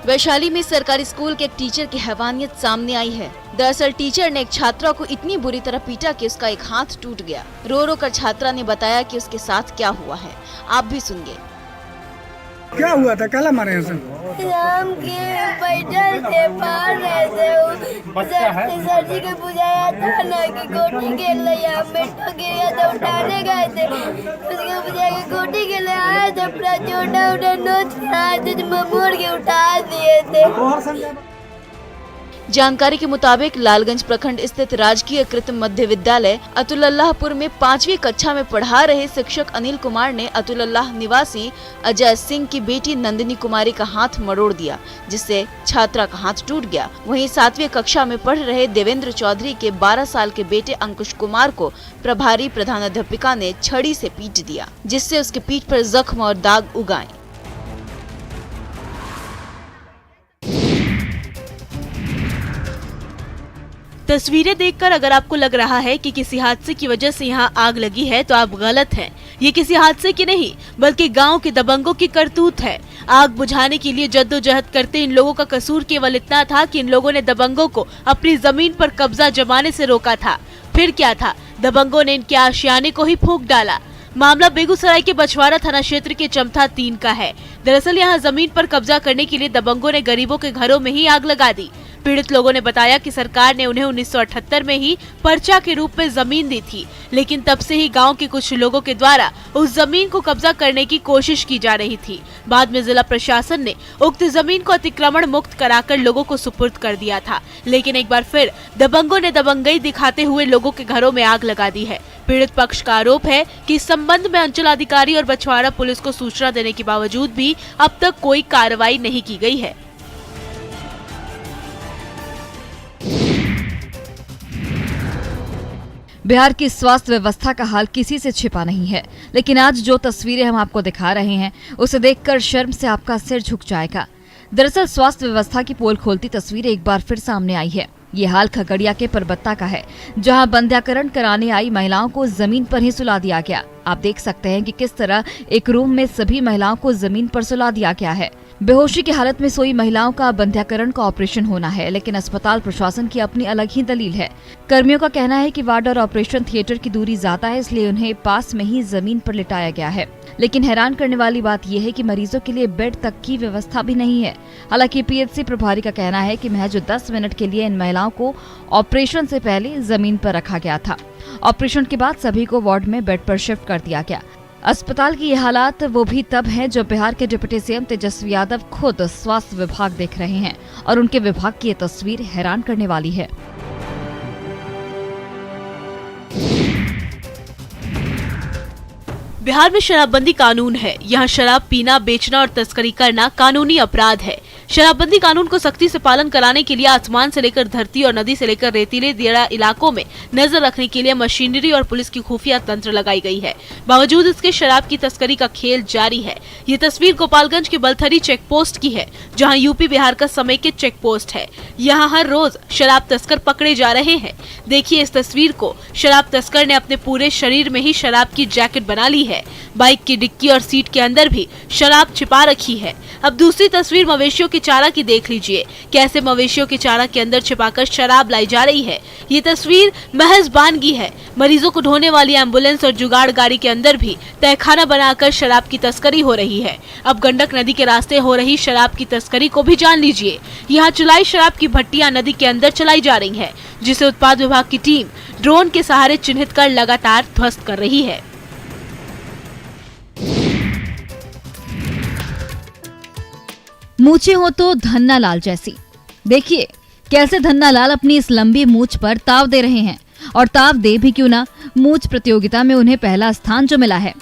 वैशाली में सरकारी स्कूल के एक टीचर की हैवानियत सामने आई है। दरअसल टीचर ने एक छात्रा को इतनी बुरी तरह पीटा कि उसका एक हाथ टूट गया। रो रो कर छात्रा ने बताया कि उसके साथ क्या हुआ है, आप भी सुनिए। क्या हुआ था? काला मारे हैं राम के पैदल थे, पार रहे थे, सर जी के बुझाया था ना कि गोटी के लिए मेट्रो गिरा तो उठाने गए थे, उसके बुझा के गोटी के लिए आया था, पूरा छोटा नोच आए थे, मोड़ के उठा दिए थे। जानकारी के मुताबिक लालगंज प्रखंड स्थित राजकीय कृत मध्य विद्यालय अतुल्लाहपुर में 5वीं कक्षा में पढ़ा रहे शिक्षक अनिल कुमार ने अतुल्लाह निवासी अजय सिंह की बेटी नंदिनी कुमारी का हाथ मरोड़ दिया, जिससे छात्रा का हाथ टूट गया। वहीं 7वीं कक्षा में पढ़ रहे देवेंद्र चौधरी के 12 साल के बेटे अंकुश कुमार को प्रभारी प्रधानाध्यापिका ने छड़ी से पीट दिया, जिससे उसके पीठ पर जख्म और दाग उगाए। तस्वीरें देखकर अगर आपको लग रहा है कि किसी हादसे की वजह से यहाँ आग लगी है तो आप गलत हैं। ये किसी हादसे की नहीं बल्कि गांव के दबंगों की करतूत है। आग बुझाने के लिए जद्दोजहद करते इन लोगों का कसूर केवल इतना था कि इन लोगों ने दबंगों को अपनी जमीन पर कब्जा जमाने से रोका था। फिर क्या था, दबंगों ने इनके आशियाने को ही फूंक डाला। मामला बेगूसराय के बछवाड़ा थाना क्षेत्र के चमथा 3 का है। दरअसल यहाँ जमीन पर कब्जा करने के लिए दबंगों ने गरीबों के घरों में ही आग लगा दी। पीड़ित लोगों ने बताया कि सरकार ने उन्हें 1978 में ही पर्चा के रूप में जमीन दी थी, लेकिन तब से ही गांव के कुछ लोगों के द्वारा उस जमीन को कब्जा करने की कोशिश की जा रही थी। बाद में जिला प्रशासन ने उक्त जमीन को अतिक्रमण मुक्त कराकर लोगों को सुपुर्द कर दिया था, लेकिन एक बार फिर दबंगों ने दबंगई दिखाते हुए लोगों के घरों में आग लगा दी है। पीड़ित पक्ष का आरोप है कि इस संबंध में अंचलाधिकारी और बछवाड़ा पुलिस को सूचना देने के बावजूद भी अब तक कोई कार्रवाई नहीं की गई है। बिहार की स्वास्थ्य व्यवस्था का हाल किसी से छिपा नहीं है, लेकिन आज जो तस्वीरें हम आपको दिखा रहे हैं उसे देखकर शर्म से आपका सिर झुक जाएगा। दरअसल स्वास्थ्य व्यवस्था की पोल खोलती तस्वीर एक बार फिर सामने आई है। ये हाल खगड़िया के परबत्ता का है, जहां बंध्याकरण कराने आई महिलाओं को जमीन पर ही सुला दिया गया। आप देख सकते हैं कि किस तरह एक रूम में सभी महिलाओं को जमीन पर सुला दिया गया है। बेहोशी की हालत में सोई महिलाओं का बंध्याकरण का ऑपरेशन होना है, लेकिन अस्पताल प्रशासन की अपनी अलग ही दलील है। कर्मियों का कहना है कि वार्ड और ऑपरेशन थिएटर की दूरी ज्यादा है, इसलिए उन्हें पास में ही जमीन पर लिटाया गया है। लेकिन हैरान करने वाली बात यह है कि मरीजों के लिए बेड तक की व्यवस्था भी नहीं है। हालांकि पीएचसी प्रभारी का कहना है कि महज 10 मिनट के लिए इन महिलाओं को ऑपरेशन से पहले जमीन पर रखा गया था। ऑपरेशन के बाद सभी को वार्ड में बेड पर शिफ्ट कर दिया गया। अस्पताल की ये हालात वो भी तब हैं जब बिहार के डिप्टी सीएम तेजस्वी यादव खुद स्वास्थ्य विभाग देख रहे हैं, और उनके विभाग की ये तस्वीर हैरान करने वाली है। बिहार में शराबबंदी कानून है। यहाँ शराब पीना, बेचना और तस्करी करना कानूनी अपराध है। शराबबंदी कानून को सख्ती से पालन कराने के लिए आसमान से लेकर धरती और नदी से लेकर रेतीले दियारा इलाकों में नजर रखने के लिए मशीनरी और पुलिस की खुफिया तंत्र लगाई गई है। बावजूद इसके शराब की तस्करी का खेल जारी है। ये तस्वीर गोपालगंज के बलथरी चेक पोस्ट की है, जहाँ यूपी बिहार का समेकित चेक पोस्ट है। यहाँ हर रोज शराब तस्कर पकड़े जा रहे हैं। देखिए इस तस्वीर को। शराब तस्कर ने अपने पूरे शरीर में ही शराब की जैकेट बना ली है। बाइक की डिक्की और सीट के अंदर भी शराब छिपा रखी है। अब दूसरी तस्वीर मवेशियों की चारा की देख लीजिए, कैसे मवेशियों की चारा के अंदर छिपाकर शराब लाई जा रही है। ये तस्वीर महज बानगी है। मरीजों को ढोने वाली एम्बुलेंस और जुगाड़ गाड़ी के अंदर भी तहखाना बनाकर शराब की तस्करी हो रही है। अब गंडक नदी के रास्ते हो रही शराब की तस्करी को भी जान लीजिए। यहाँ चुलाई शराब की भट्टियां नदी के अंदर चलाई जा रही है, जिसे उत्पाद विभाग की टीम ड्रोन के सहारे चिन्हित कर लगातार ध्वस्त कर रही है। मूछें हो तो धन्ना लाल जैसी। देखिए कैसे धन्ना लाल अपनी इस लंबी मूछ पर ताव दे रहे हैं, और ताव दे भी क्यों ना, मूछ प्रतियोगिता में उन्हें पहला स्थान जो मिला है।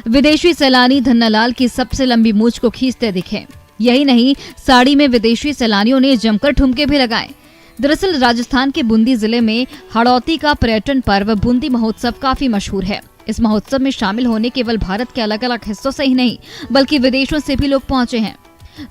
विदेशी सैलानी धन्ना लाल की सबसे लंबी मूछ को खींचते दिखे। यही नहीं, साड़ी में विदेशी सैलानियों ने जमकर ठुमके भी लगाए। दरअसल राजस्थान के बूंदी जिले में हड़ौती का पर्यटन पर्व बूंदी महोत्सव काफी मशहूर है। इस महोत्सव में शामिल होने केवल भारत के अलग अलग हिस्सों से ही नहीं बल्कि विदेशों से भी लोग पहुंचे हैं।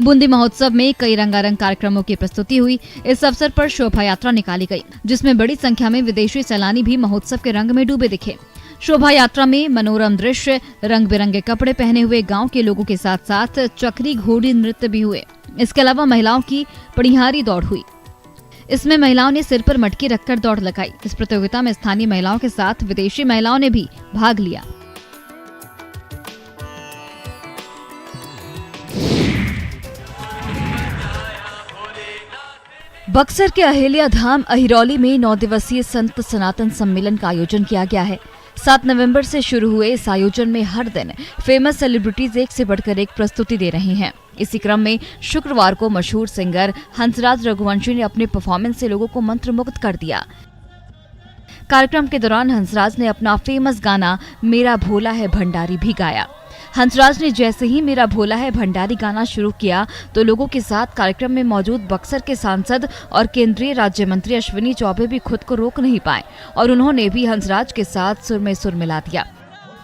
बूंदी महोत्सव में कई रंगारंग कार्यक्रमों की प्रस्तुति हुई। इस अवसर पर शोभा यात्रा निकाली गई, जिसमें बड़ी संख्या में विदेशी सैलानी भी महोत्सव के रंग में डूबे दिखे। शोभा यात्रा में मनोरम दृश्य, रंग बिरंगे कपड़े पहने हुए गांव के लोगों के साथ साथ चक्री घोड़ी नृत्य भी हुए। इसके अलावा महिलाओं की पड़िहारी दौड़ हुई। इसमें महिलाओं ने सिर पर मटकी रखकर दौड़ लगाई। इस प्रतियोगिता में स्थानीय महिलाओं के साथ विदेशी महिलाओं ने भी भाग लिया। बक्सर के अहिल्या धाम अहिरौली में 9 दिवसीय संत सनातन सम्मेलन का आयोजन किया गया है। 7 नवंबर से शुरू हुए इस आयोजन में हर दिन फेमस सेलिब्रिटीज एक से बढ़कर एक प्रस्तुति दे रही हैं। इसी क्रम में शुक्रवार को मशहूर सिंगर हंसराज रघुवंशी ने अपने परफॉर्मेंस से लोगों को मंत्रमुग्ध कर दिया। कार्यक्रम के दौरान हंसराज ने अपना फेमस गाना मेरा भोला है भंडारी भी गाया। हंसराज ने जैसे ही मेरा भोला है भंडारी गाना शुरू किया तो लोगों के साथ कार्यक्रम में मौजूद बक्सर के सांसद और केंद्रीय राज्य मंत्री अश्विनी चौबे भी खुद को रोक नहीं पाए और उन्होंने भी हंसराज के साथ सुर में सुर मिला दिया।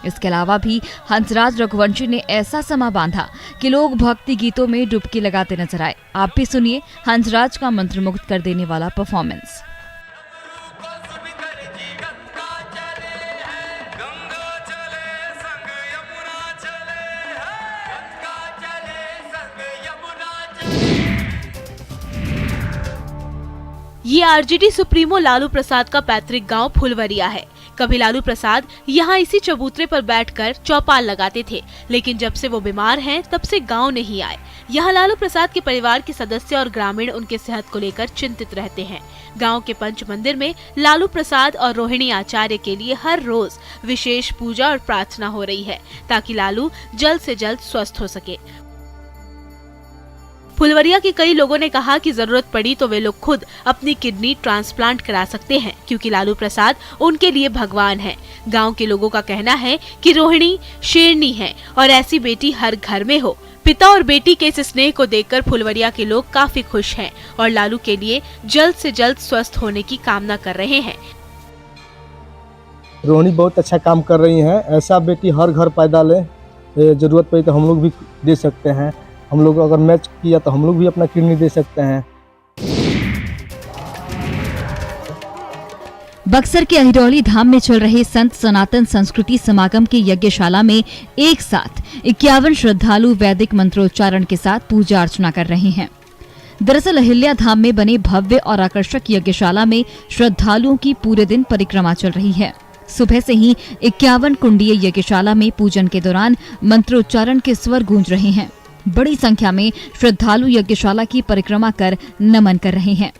इसके अलावा भी हंसराज रघुवंशी ने ऐसा समा बांधा कि लोग भक्ति गीतों में डुबकी लगाते नजर आए। आप भी सुनिए हंसराज का मंत्रमुग्ध कर देने वाला परफॉर्मेंस। ये आरजेडी सुप्रीमो लालू प्रसाद का पैतृक गांव फुलवरिया है। कभी लालू प्रसाद यहाँ इसी चबूतरे पर बैठकर चौपाल लगाते थे, लेकिन जब से वो बीमार हैं तब से गांव नहीं आए। यहाँ लालू प्रसाद के परिवार के सदस्य और ग्रामीण उनके सेहत को लेकर चिंतित रहते हैं। गांव के पंच मंदिर में लालू प्रसाद और रोहिणी आचार्य के लिए हर रोज विशेष पूजा और प्रार्थना हो रही है ताकि लालू जल्द से जल्द स्वस्थ हो सके। फुलवरिया के कई लोगों ने कहा कि जरूरत पड़ी तो वे लोग खुद अपनी किडनी ट्रांसप्लांट करा सकते हैं क्योंकि लालू प्रसाद उनके लिए भगवान हैं। गांव के लोगों का कहना है कि रोहिणी शेरनी है और ऐसी बेटी हर घर में हो। पिता और बेटी के इस स्नेह को देखकर फुलवरिया के लोग काफी खुश हैं और लालू के लिए जल्द से जल्द स्वस्थ होने की कामना कर रहे हैं। रोहिणी बहुत अच्छा काम कर रही हैं। ऐसा बेटी हर घर पैदा ले, जरूरत पड़ी तो हम लोग भी दे सकते हैं। हम लोग अगर मैच किया तो हम लोग भी अपना किडनी दे सकते हैं। बक्सर के अहिरौली धाम में चल रहे संत सनातन संस्कृति समागम की यज्ञशाला में एक साथ 51 श्रद्धालु वैदिक मंत्रोच्चारण के साथ पूजा अर्चना कर रहे हैं। दरअसल अहिल्या धाम में बने भव्य और आकर्षक यज्ञशाला में श्रद्धालुओं की पूरे दिन परिक्रमा चल रही है। सुबह से ही 51 कुंडीय यज्ञशाला में पूजन के दौरान मंत्रोच्चारण के स्वर गूंज रहे हैं। बड़ी संख्या में श्रद्धालु यज्ञशाला की परिक्रमा कर नमन कर रहे हैं।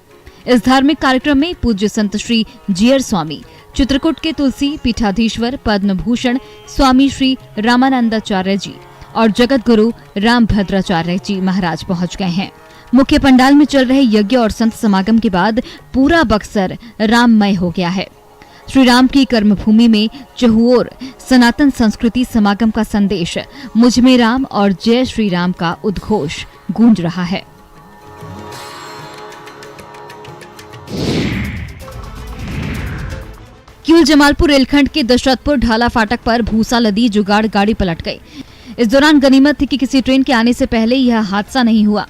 इस धार्मिक कार्यक्रम में पूज्य संत श्री जीयर स्वामी, चित्रकूट के तुलसी पीठाधीश्वर पद्म भूषण स्वामी श्री रामानंदाचार्य जी और जगत गुरु रामभद्राचार्य जी महाराज पहुंच गए हैं। मुख्य पंडाल में चल रहे यज्ञ और संत समागम के बाद पूरा बक्सर राममय हो गया है। श्री राम की कर्मभूमि में चहुओर सनातन संस्कृति समागम का संदेश मुझ में राम और जय श्री राम का उद्घोष गूंज रहा है। किऊल जमालपुर रेलखंड के दशरथपुर ढाला फाटक पर भूसा लदी जुगाड़ गाड़ी पलट गई। इस दौरान गनीमत थी कि किसी ट्रेन के आने से पहले यह हादसा नहीं हुआ।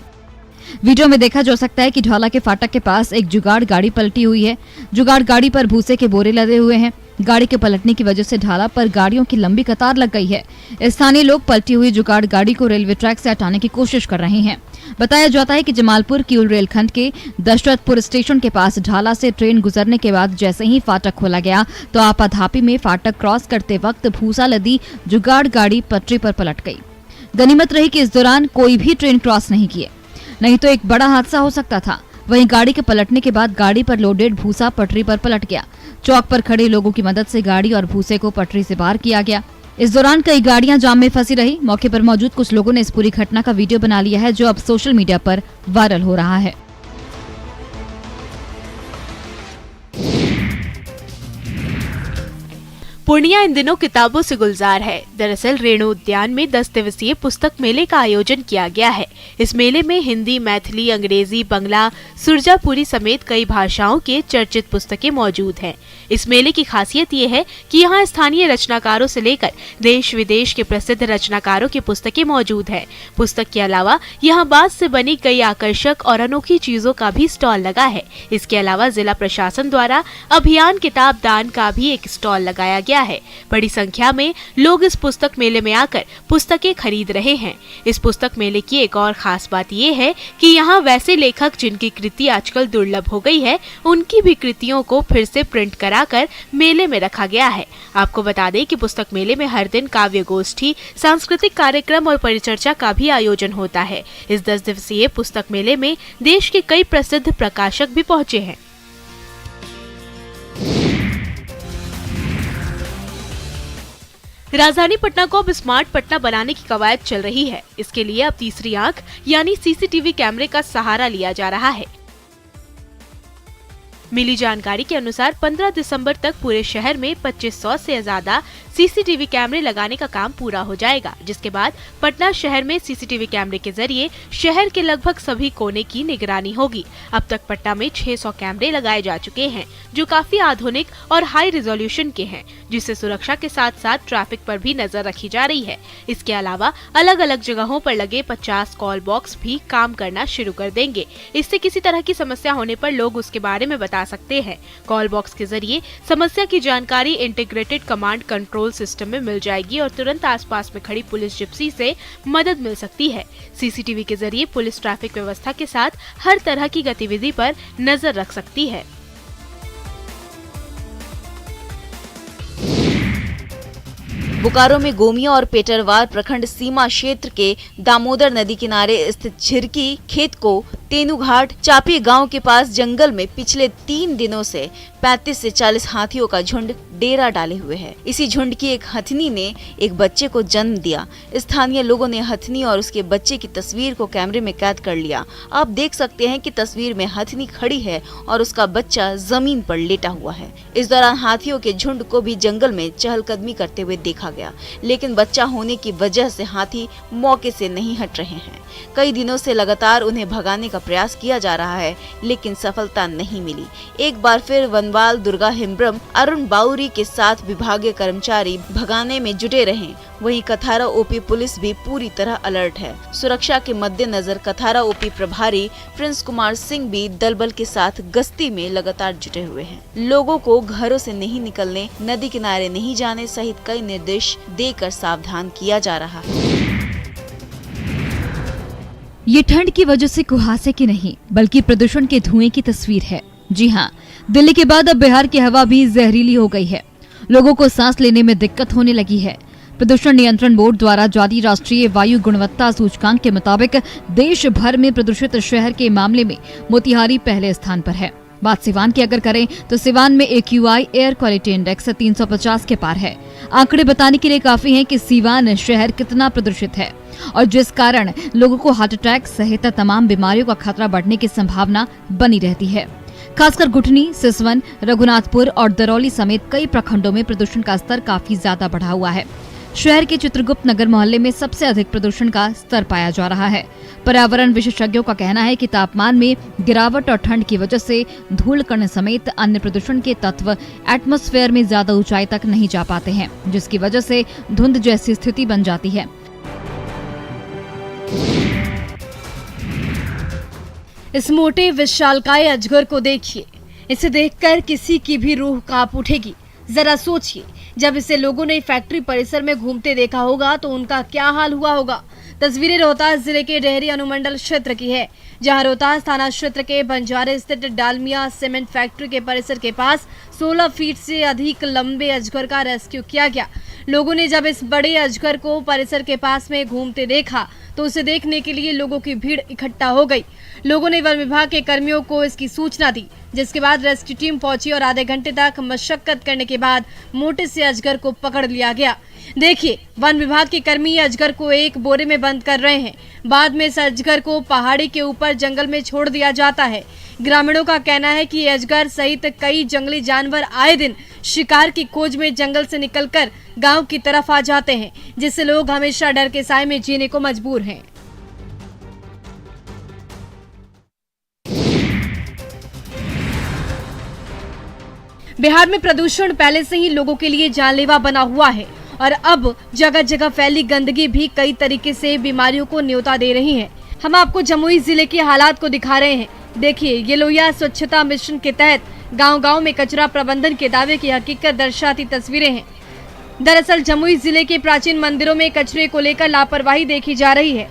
वीडियो में देखा जा सकता है कि ढाला के फाटक के पास एक जुगाड़ गाड़ी पलटी हुई है। जुगाड़ गाड़ी पर भूसे के बोरे लदे हुए हैं। गाड़ी के पलटने की वजह से ढाला पर गाड़ियों की लंबी कतार लग गई है। स्थानीय लोग पलटी हुई जुगाड़ गाड़ी को रेलवे ट्रैक से हटाने की कोशिश कर रहे हैं। बताया जाता है कि जमालपुर किऊल रेलखंड के दशरथपुर स्टेशन के पास ढाला से ट्रेन गुजरने के बाद जैसे ही फाटक खोला गया तो आपाधापी में फाटक क्रॉस करते वक्त भूसा लदी जुगाड़ गाड़ी पटरी पर पलट गई। गनीमत रही कि इस दौरान कोई भी ट्रेन क्रॉस नहीं किए, नहीं तो एक बड़ा हादसा हो सकता था। वहीं गाड़ी के पलटने के बाद गाड़ी पर लोडेड भूसा पटरी पर पलट गया। चौक पर खड़े लोगों की मदद से गाड़ी और भूसे को पटरी से बाहर किया गया। इस दौरान कई गाड़ियां जाम में फंसी रही। मौके पर मौजूद कुछ लोगों ने इस पूरी घटना का वीडियो बना लिया है जो अब सोशल मीडिया पर वायरल हो रहा है। पूर्णिया इन दिनों किताबों से गुलजार है। दरअसल रेणु उद्यान में 10 दिवसीय पुस्तक मेले का आयोजन किया गया है। इस मेले में हिंदी, मैथिली, अंग्रेजी, बंगला, सुरजापुरी समेत कई भाषाओं के चर्चित पुस्तकें मौजूद हैं। इस मेले की खासियत ये है कि यहाँ स्थानीय रचनाकारों से लेकर देश विदेश के प्रसिद्ध रचनाकारों की पुस्तकें मौजूद हैं। पुस्तक के अलावा यहाँ बांस से बनी कई आकर्षक और अनोखी चीजों का भी स्टॉल लगा है। इसके अलावा जिला प्रशासन द्वारा अभियान किताब दान का भी एक स्टॉल लगाया गया गया है। बड़ी संख्या में लोग इस पुस्तक मेले में आकर पुस्तकें खरीद रहे हैं। इस पुस्तक मेले की एक और खास बात ये है कि यहाँ वैसे लेखक जिनकी कृति आजकल दुर्लभ हो गई है, उनकी भी कृतियों को फिर से प्रिंट कराकर मेले में रखा गया है। आपको बता दें कि पुस्तक मेले में हर दिन काव्य गोष्ठी, सांस्कृतिक कार्यक्रम और परिचर्चा का भी आयोजन होता है। इस 10 दिवसीय पुस्तक मेले में देश के कई प्रसिद्ध प्रकाशक भी पहुंचे हैं। राजधानी पटना को अब स्मार्ट पटना बनाने की कवायद चल रही है। इसके लिए अब तीसरी आंख यानी सीसीटीवी कैमरे का सहारा लिया जा रहा है। मिली जानकारी के अनुसार 15 दिसंबर तक पूरे शहर में 2500 से ज्यादा सीसीटीवी कैमरे लगाने का काम पूरा हो जाएगा, जिसके बाद पटना शहर में सीसीटीवी कैमरे के जरिए शहर के लगभग सभी कोने की निगरानी होगी। अब तक पटना में 600 कैमरे लगाए जा चुके हैं, जो काफी आधुनिक और हाई रिजोल्यूशन के हैं, जिससे सुरक्षा के साथ साथ ट्रैफिक पर भी नजर रखी जा रही है। इसके अलावा अलग अलग जगहों पर लगे 50 कॉल बॉक्स भी काम करना शुरू कर देंगे। इससे किसी तरह की समस्या होने पर लोग उसके बारे में बता सकते हैं। कॉल बॉक्स के जरिए समस्या की जानकारी इंटीग्रेटेड कमांड कंट्रोल सिस्टम में मिल जाएगी और तुरंत आसपास में खड़ी पुलिस जिप्सी से मदद मिल सकती है। सीसीटीवी के जरिए पुलिस ट्रैफिक व्यवस्था के साथ हर तरह की गतिविधि पर नजर रख सकती है। बोकारो में गोमिया और पेटरवार प्रखंड सीमा क्षेत्र के दामोदर नदी किनारे स्थित झिरकी खेत को तेनुघाट चापी गांव के पास जंगल में पिछले 3 दिनों से 35 से 40 हाथियों का झुंड डेरा डाले हुए है। इसी झुंड की एक हथनी ने एक बच्चे को जन्म दिया। स्थानीय लोगों ने हथनी और उसके बच्चे की तस्वीर को कैमरे में कैद कर लिया। आप देख सकते हैं कि तस्वीर में हथनी खड़ी है और उसका बच्चा जमीन पर लेटा हुआ है। इस दौरान हाथियों के झुंड को भी जंगल में चहलकदमी करते हुए देखा गया, लेकिन बच्चा होने की वजह से हाथी मौके से नहीं हट रहे हैं। कई दिनों से लगातार उन्हें भगाने का प्रयास किया जा रहा है, लेकिन सफलता नहीं मिली। एक बार फिर वनवाल दुर्गा हिम्ब्रम अरुण बाउरी के साथ विभागीय कर्मचारी भगाने में जुटे रहे। वहीं कथारा ओपी पुलिस भी पूरी तरह अलर्ट है। सुरक्षा के मद्देनजर कथारा ओपी प्रभारी प्रिंस कुमार सिंह भी दलबल के साथ गश्ती में लगातार जुटे हुए हैं। लोगों को घरों से नहीं निकलने, नदी किनारे नहीं जाने सहित कई निर्देश देकर सावधान किया जा रहा है। ये ठंड की वजह से कुहासे की नहीं बल्कि प्रदूषण के धुएं की तस्वीर है। जी हाँ, दिल्ली के बाद अब बिहार की हवा भी जहरीली हो गई है। लोगों को सांस लेने में दिक्कत होने लगी है। प्रदूषण नियंत्रण बोर्ड द्वारा जारी राष्ट्रीय वायु गुणवत्ता सूचकांक के मुताबिक देश भर में प्रदूषित शहर के मामले में मोतिहारी पहले स्थान पर है। बात सिवान की अगर करें तो सिवान में AQI एयर क्वालिटी इंडेक्स 350 के पार है। आंकड़े बताने के लिए काफी हैं कि सिवान शहर कितना प्रदूषित है और जिस कारण लोगों को हार्ट अटैक सहित तमाम बीमारियों का खतरा बढ़ने की संभावना बनी रहती है। खासकर गुठनी, सिसवन, रघुनाथपुर और दरौली समेत कई प्रखंडों में प्रदूषण का स्तर काफी ज्यादा बढ़ा हुआ है। शहर के चित्रगुप्त नगर मोहल्ले में सबसे अधिक प्रदूषण का स्तर पाया जा रहा है। पर्यावरण विशेषज्ञों का कहना है कि तापमान में गिरावट और ठंड की वजह से धूल कण समेत अन्य प्रदूषण के तत्व एटमॉस्फेयर में ज्यादा ऊंचाई तक नहीं जा पाते हैं, जिसकी वजह से धुंध जैसी स्थिति बन जाती है। इस मोटे विशालकाय अजगर को देखिए। इसे देखकर किसी की भी रूह कांप उठेगी। जरा सोचिए, जब इसे लोगों ने फैक्ट्री परिसर में घूमते देखा होगा तो उनका क्या हाल हुआ होगा। तस्वीरें रोहतास जिले के डेहरी अनुमंडल क्षेत्र की है, जहां रोहतास थाना क्षेत्र के बंजारे स्थित डालमिया सीमेंट फैक्ट्री के परिसर के पास 16 फीट से अधिक लंबे अजगर का रेस्क्यू किया गया। लोगों ने जब इस बड़े अजगर को परिसर के पास में घूमते देखा तो उसे देखने के लिए लोगों की भीड़ इकट्ठा हो गई। लोगों ने वन विभाग के कर्मियों को इसकी सूचना दी, जिसके बाद रेस्क्यू टीम पहुंची और आधे घंटे तक मशक्कत करने के बाद मोटे से अजगर को पकड़ लिया गया। देखिए, वन विभाग के कर्मी अजगर को एक बोरे में बंद कर रहे हैं। बाद में इस अजगर को पहाड़ी के ऊपर जंगल में छोड़ दिया जाता है। ग्रामीणों का कहना है कि अजगर सहित कई जंगली जानवर आए दिन शिकार की खोज में जंगल से निकलकर गांव की तरफ आ जाते हैं, जिससे लोग हमेशा डर के साए में जीने को मजबूर हैं। बिहार में प्रदूषण पहले से ही लोगों के लिए जानलेवा बना हुआ है और अब जगह जगह फैली गंदगी भी कई तरीके से बीमारियों को न्योता दे रही है। हम आपको जमुई जिले के हालात को दिखा रहे हैं। देखिए, ये लोहिया स्वच्छता मिशन के तहत गांव-गांव में कचरा प्रबंधन के दावे की हकीकत दर्शाती तस्वीरें हैं। दरअसल जमुई जिले के प्राचीन मंदिरों में कचरे को लेकर लापरवाही देखी जा रही है।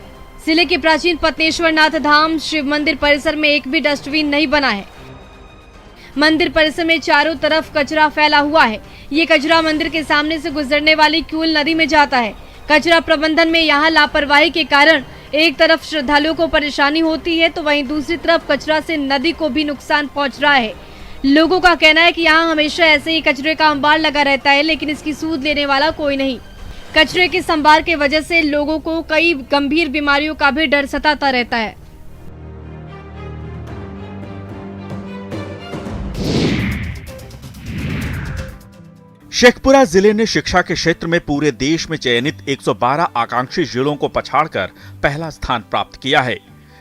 जिले के प्राचीन पत्नेश्वर नाथ धाम शिव मंदिर परिसर में एक भी डस्टबिन नहीं बना है। मंदिर परिसर में चारों तरफ कचरा फैला हुआ है। ये कचरा मंदिर के सामने से गुजरने वाली क्यूल नदी में जाता है। कचरा प्रबंधन में यहाँ लापरवाही के कारण एक तरफ श्रद्धालुओं को परेशानी होती है तो वहीं दूसरी तरफ कचरा से नदी को भी नुकसान पहुँच रहा है। लोगों का कहना है कि यहाँ हमेशा ऐसे ही कचरे का अंबार लगा रहता है, लेकिन इसकी सूद लेने वाला कोई नहीं। कचरे के संभार के वजह से लोगों को कई गंभीर बीमारियों का भी डर सताता रहता है। शेखपुरा जिले ने शिक्षा के क्षेत्र में पूरे देश में चयनित 112 आकांक्षी जिलों को पछाड़कर पहला स्थान प्राप्त किया है।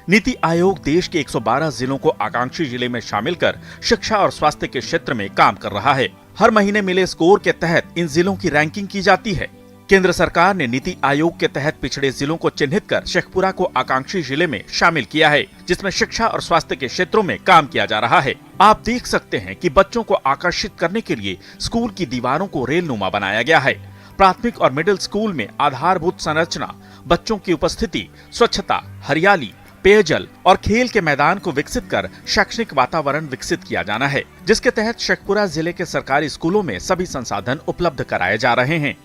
नीति आयोग देश के 112 जिलों को आकांक्षी जिले में शामिल कर शिक्षा और स्वास्थ्य के क्षेत्र में काम कर रहा है। हर महीने मिले स्कोर के तहत इन जिलों की रैंकिंग की जाती है। केंद्र सरकार ने नीति आयोग के तहत पिछड़े जिलों को चिन्हित कर शेखपुरा को आकांक्षी जिले में शामिल किया है, जिसमें शिक्षा और स्वास्थ्य के क्षेत्रों में काम किया जा रहा है। आप देख सकते हैं कि बच्चों को आकर्षित करने के लिए स्कूल की दीवारों को रेलनुमा बनाया गया है। प्राथमिक और मिडिल स्कूल में आधारभूत संरचना, बच्चों की उपस्थिति, स्वच्छता, हरियाली, पेयजल और खेल के मैदान को विकसित कर शैक्षणिक वातावरण विकसित किया जाना है, जिसके तहत शेखपुरा जिले के सरकारी स्कूलों में सभी संसाधन उपलब्ध कराए जा रहे हैं।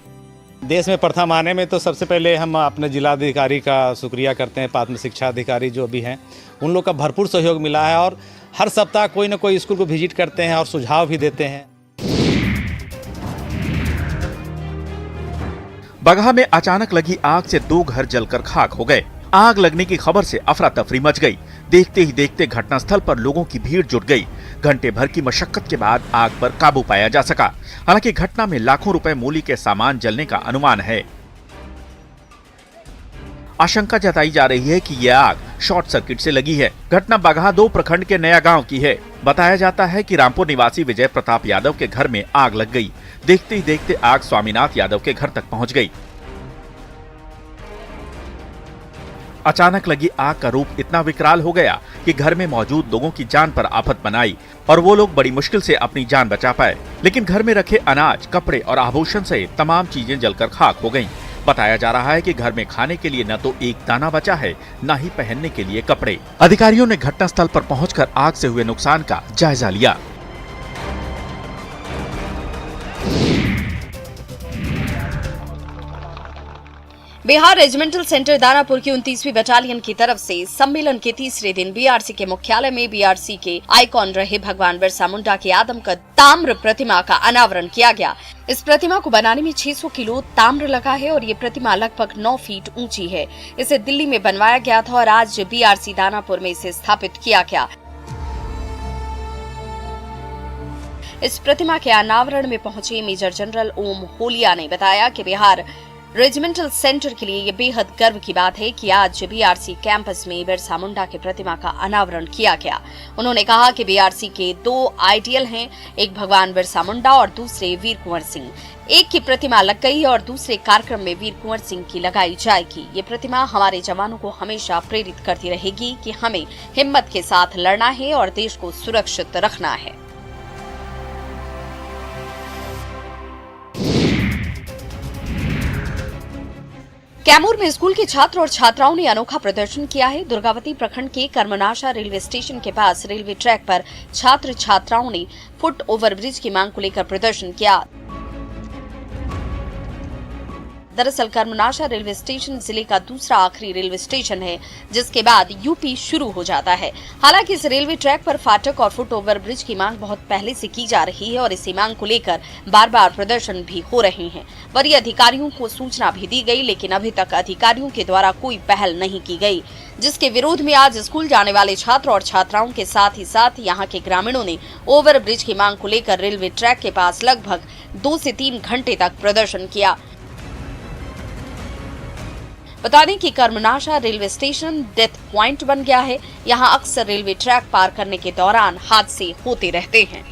देश में प्रथम आने में तो सबसे पहले हम अपने जिलाधिकारी का शुक्रिया करते हैं। प्राथमिक शिक्षा अधिकारी जो भी हैं उन लोग का भरपूर सहयोग मिला है और हर सप्ताह कोई न कोई स्कूल को विजिट करते हैं और सुझाव भी देते हैं। बगहा में अचानक लगी आग से 2 घर जलकर खाक हो गए। आग लगने की खबर से अफरा तफरी मच गई। देखते ही देखते घटनास्थल पर लोगों की भीड़ जुट गई। घंटे भर की मशक्कत के बाद आग पर काबू पाया जा सका। हालांकि घटना में लाखों रुपए मूल्य के सामान जलने का अनुमान है। आशंका जताई जा रही है कि यह आग शॉर्ट सर्किट से लगी है। घटना बगहा 2 प्रखंड के नया गांव की है। बताया जाता है कि रामपुर निवासी विजय प्रताप यादव के घर में आग लग गई। देखते ही देखते आग स्वामीनाथ यादव के घर तक पहुंच गई। अचानक लगी आग का रूप इतना विकराल हो गया कि घर में मौजूद लोगों की जान पर आफत बनाई और वो लोग बड़ी मुश्किल से अपनी जान बचा पाए। लेकिन घर में रखे अनाज, कपड़े और आभूषण सहित तमाम चीजें जलकर खाक हो गईं। बताया जा रहा है कि घर में खाने के लिए न तो एक दाना बचा है, न ही पहनने के लिए कपड़े। अधिकारियों ने घटनास्थल पर पहुंचकर आग से हुए नुकसान का जायजा लिया। बिहार रेजिमेंटल सेंटर दानापुर की 29वीं बटालियन की तरफ से सम्मेलन के तीसरे दिन बीआरसी के मुख्यालय में बीआरसी के आइकॉन रहे भगवान बिरसा मुंडा की आदमकद ताम्र प्रतिमा का अनावरण किया गया। इस प्रतिमा को बनाने में 600 किलो ताम्र लगा है और ये प्रतिमा लगभग 9 फीट ऊंची है। इसे दिल्ली में बनवाया गया था और आज बीआरसी दानापुर में इसे स्थापित किया गया। इस प्रतिमा के अनावरण में पहुंचे मेजर जनरल ओम होलिया ने बताया कि बिहार रेजिमेंटल सेंटर के लिए ये बेहद गर्व की बात है कि आज बीआरसी कैंपस में बिरसा मुंडा की प्रतिमा का अनावरण किया गया। उन्होंने कहा कि बीआरसी के 2 आइडियल हैं, एक भगवान बिरसा मुंडा और दूसरे वीर कुंवर सिंह। एक की प्रतिमा लग गई और दूसरे कार्यक्रम में वीर कुंवर सिंह की लगाई जाएगी। ये प्रतिमा हमारे जवानों को हमेशा प्रेरित करती रहेगी कि हमें हिम्मत के साथ लड़ना है और देश को सुरक्षित रखना है। कैमूर में स्कूल के छात्र और छात्राओं ने अनोखा प्रदर्शन किया है। दुर्गावती प्रखंड के कर्मनाशा रेलवे स्टेशन के पास रेलवे ट्रैक पर छात्र छात्राओं ने फुट ओवर ब्रिज की मांग को लेकर प्रदर्शन किया। दरअसल कर्मनाशा रेलवे स्टेशन जिले का दूसरा आखिरी रेलवे स्टेशन है, जिसके बाद यूपी शुरू हो जाता है। हालांकि इस रेलवे ट्रैक पर फाटक और फुट ओवर ब्रिज की मांग बहुत पहले से की जा रही है और इसी मांग को लेकर बार बार प्रदर्शन भी हो रहे हैं। वरीय अधिकारियों को सूचना भी दी गई, लेकिन अभी तक अधिकारियों के द्वारा कोई पहल नहीं की गई, जिसके विरोध में आज स्कूल जाने वाले छात्र और छात्राओं के साथ ही साथ यहाँ के ग्रामीणों ने ओवर ब्रिज की मांग को लेकर रेलवे ट्रैक के पास लगभग 2 से 3 घंटे तक प्रदर्शन किया। बता दें कि Karmanasha railway station death point बन गया है। यहाँ अक्सर रेलवे ट्रैक पार करने के दौरान हादसे होते रहते हैं।